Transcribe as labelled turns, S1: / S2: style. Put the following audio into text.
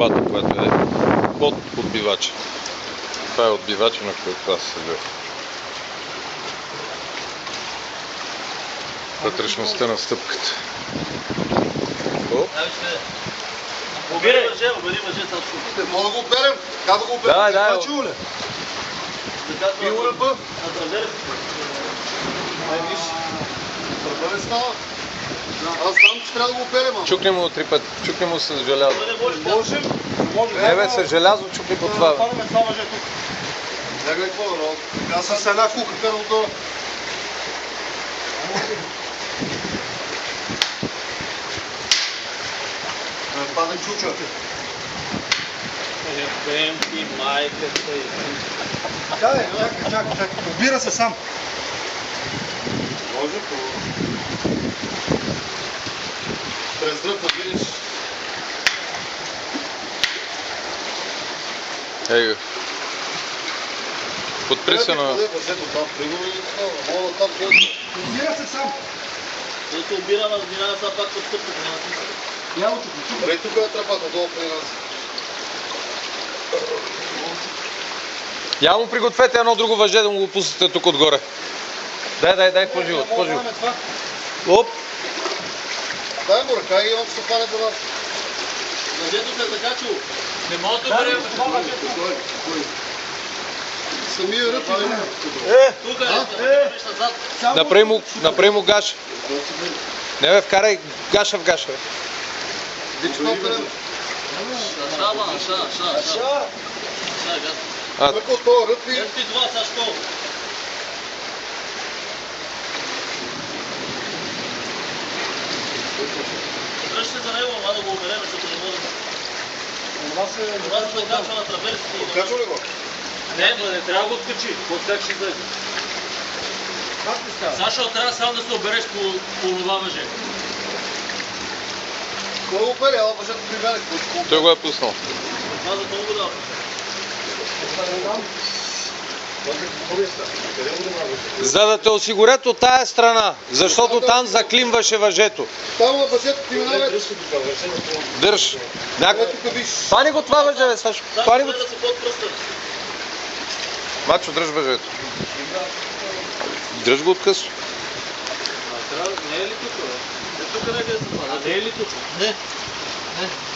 S1: лопата, която е под отбивача. Това е отбивача, на който аз седя. Вътрешността на стъпката.
S2: Обери мъже, това супер.
S3: Мога да го оперем? Как да го оперем?
S1: Давай.
S3: Мачило ли? Пило ли пъ? Виж. Първа не става. Аз знам, че трябва да го оперем.
S1: Чукни му 3 пъти. Чукни му с желязо.
S3: Можем?
S1: Не бе, с желязо чукни по това.
S3: Параме това мъже тук. Гледай какво да рода. Аз съм с една кука карал отдолу. Падай чуча.
S2: Ти майката и...
S3: Чакай. Обира се сам. Може по... През дръпа видиш.
S1: Ей, подпри се на...
S3: Обира се сам.
S2: Дето обирам, аз минавам сега пак под стъпката.
S3: Няма тук. Добре, тук е тръпата долу при нас.
S1: Я му пригответе едно друго въже да му го пуснете тук отгоре. Дай, по-живо. Оп!
S3: Дай му ръка и он ще стопане до нас.
S2: Въжето се е закачило. Не мога да берем това въжето.
S3: Самия ръб или не?
S2: Тук е, назад.
S1: Направи му гаш. Не бе, вкарай гаша в гаша.
S3: Виж това оперем.
S2: Ша.
S3: Тук от това ръб и...
S2: Ето ти това, Сашко. Дръж се за него, ама да го оберем, защото не можем. Това се закачва на траверсите.
S3: Откачва ли го?
S2: Не трябва да го откачи. Как ще излезе?
S3: Как ти става?
S2: Сашо, трябва само да се обереш по това въже.
S3: Кой го опери? Ела въжето при мене.
S1: Той го е пуснал.
S2: Това за това го дава.
S1: За да те осигурят от тая страна, защото там заклимваше въжето.
S3: Там на въжето ти минава.
S1: Държ.
S3: Тук виж.
S1: Пани го това въже, бе, Сашо. Пани го.
S2: Да се подпръстат.
S1: Мачо, дръж въжето. Дръж го откъсно.
S2: Не е ли тук, бе? Тук не е да се пада. Не е ли тук? Не.